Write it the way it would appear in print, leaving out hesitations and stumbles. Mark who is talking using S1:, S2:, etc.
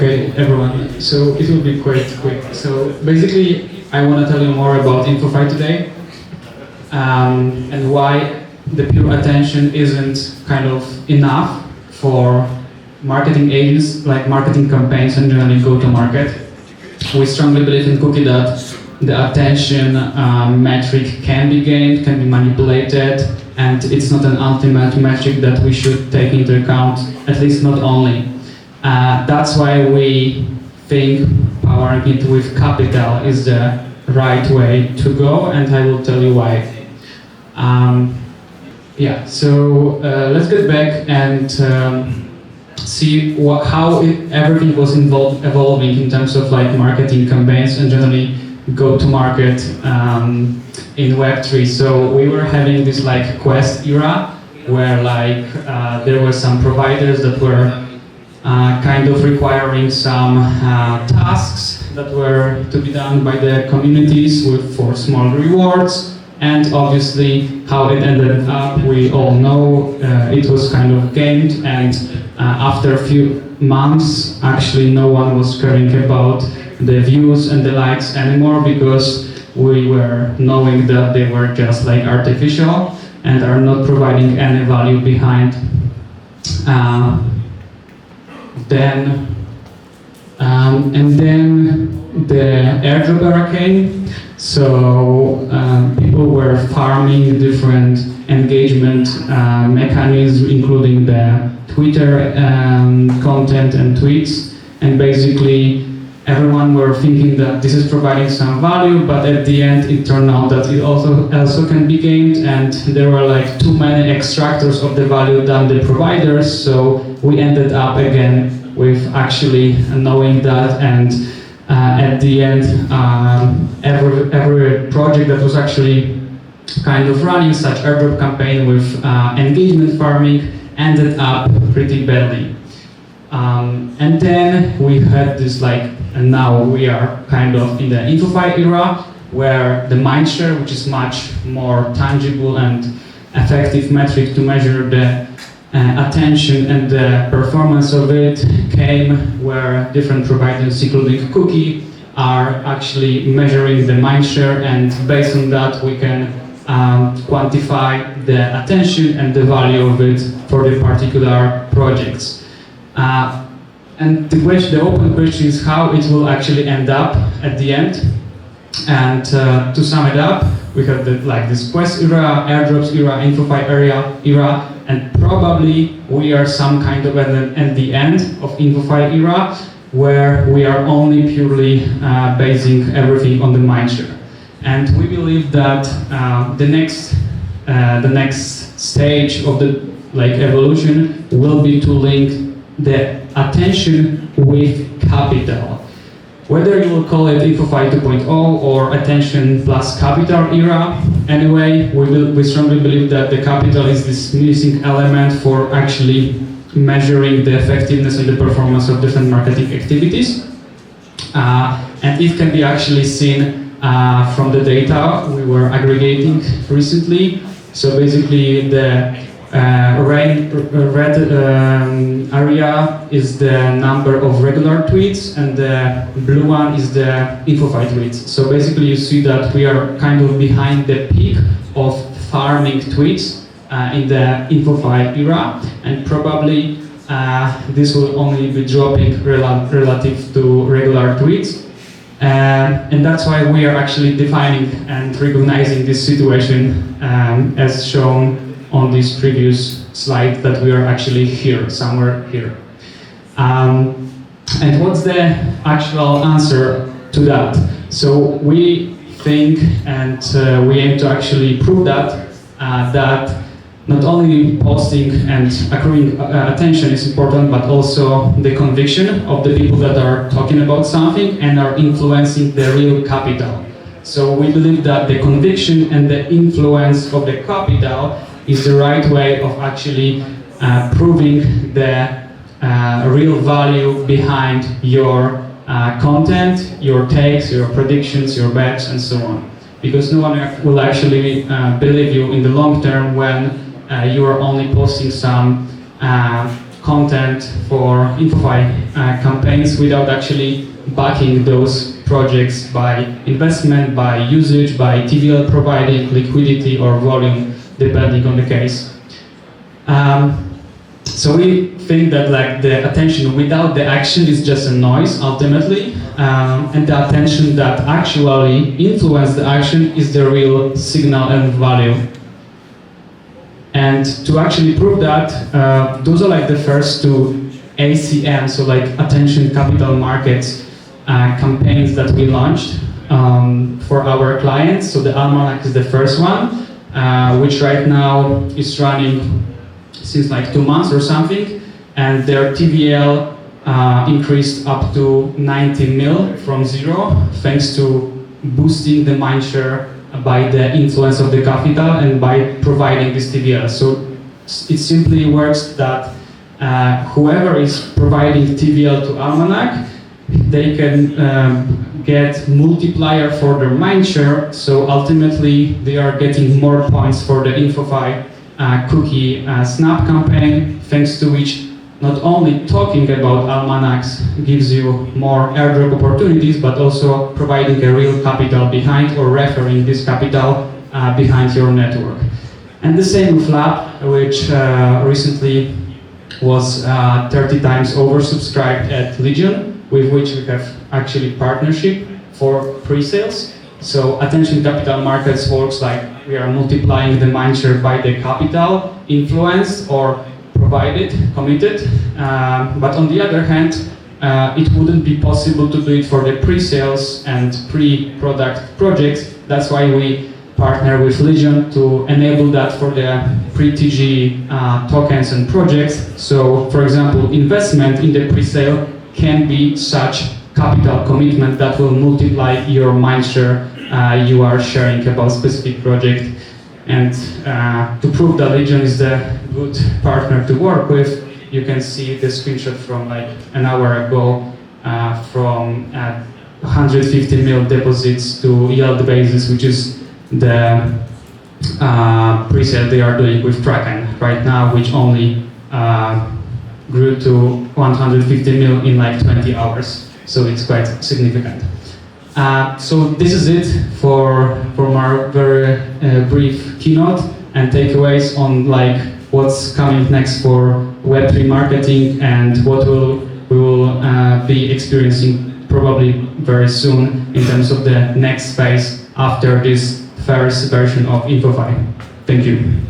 S1: Okay, everyone. So it will be quite quick. So basically, I want to tell you more about InfoFi today, and why the pure attention isn't kind of enough for marketing agents, like marketing campaigns and generally go-to-market. We strongly believe in Cookie that the attention metric can be gained, can be manipulated, and it's not an ultimate metric that we should take into account, at least not only. That's why we think powering it with capital is the right way to go, and I will tell you why. So let's get back and see how everything was evolving in terms of like marketing campaigns and generally go-to-market in Web3. So we were having this like Quest era where like there were some providers that were kind of requiring some tasks that were to be done by the communities for small rewards. And obviously, how it ended up, we all know it was kind of gamed, and after a few months, actually no one was caring about the views and the likes anymore, because we were knowing that they were just like artificial and are not providing any value behind. Then the airdrop era came. So people were farming different engagement mechanisms, including the Twitter content and tweets, and basically everyone were thinking that this is providing some value, but at the end it turned out that it also can be gamed, and there were like too many extractors of the value than the providers. So we ended up again with actually knowing that, and at the end, every project that was actually kind of running such airdrop campaign with engagement farming ended up pretty badly. And then we had this like, and now we are kind of in the InfoFi era, where the mindshare, which is much more tangible and effective metric to measure the attention and the performance of it, came, where different providers, including Cookie, are actually measuring the mindshare, and based on that we can quantify the attention and the value of it for the particular projects. And the open question is how it will actually end up at the end. And to sum it up, we have this Quest era, airdrops era, InfoFi era, and probably we are some kind of at the end of InfoFi era, where we are only purely basing everything on the mindshare. And we believe that the next stage of the evolution will be to link the attention with capital. Whether you will call it InfoFi 2.0 or attention plus capital era, anyway, we strongly believe that the capital is this missing element for actually measuring the effectiveness and the performance of different marketing activities. And it can be actually seen from the data we were aggregating recently. So basically the red area is the number of regular tweets, and the blue one is the InfoFi tweets. So basically you see that we are kind of behind the peak of farming tweets in the InfoFi era, and probably this will only be dropping relative to regular tweets. And that's why we are actually defining and recognizing this situation as shown on this previous slide, that we are actually here, somewhere here. And what's the actual answer to that? So we think, and we aim to actually prove that, that not only posting and accruing attention is important, but also the conviction of the people that are talking about something and are influencing the real capital. So we believe that the conviction and the influence of the capital is the right way of actually proving the real value behind your content, your takes, your predictions, your bets, and so on. Because no one will actually believe you in the long term when you are only posting some content for InfoFi campaigns without actually backing those projects by investment, by usage, by TVL providing liquidity or volume, depending on the case. So we think that like the attention without the action is just a noise ultimately, and the attention that actually influence the action is the real signal and value. And to actually prove that, those are like the first two ACM, so like attention capital markets campaigns that we launched for our clients. So the Almanac is the first one, which right now is running since like 2 months or something, and their TVL increased up to 90 mil from zero, thanks to boosting the mindshare by the influence of the capital and by providing this TVL. So it simply works that whoever is providing TVL to Almanac, they can get multiplier for their mindshare, so ultimately they are getting more points for the InfoFi cookie snap campaign, thanks to which not only talking about Almanacs gives you more airdrop opportunities, but also providing a real capital behind or referring this capital behind your network. And the same with Lab, which recently was 30 times oversubscribed at Legion, with which we have actually partnership for pre-sales. So attention capital markets works like we are multiplying the mindshare by the capital influenced or provided, committed. But on the other hand, it wouldn't be possible to do it for the pre-sales and pre-product projects. That's why we partner with Legion to enable that for the pre-TG tokens and projects. So, for example, investment in the pre-sale can be such capital commitment that will multiply your mindshare you are sharing about specific project. And to prove that Legion is the good partner to work with, you can see the screenshot from like an hour ago from 150 mil deposits to yield basis, which is the pre-sale they are doing with Kraken right now, which only grew to 150 mil in like 20 hours. So it's quite significant. So this is it for our very brief keynote and takeaways on like what's coming next for Web3 marketing and what we will be experiencing probably very soon in terms of the next phase after this first version of InfoFi. Thank you.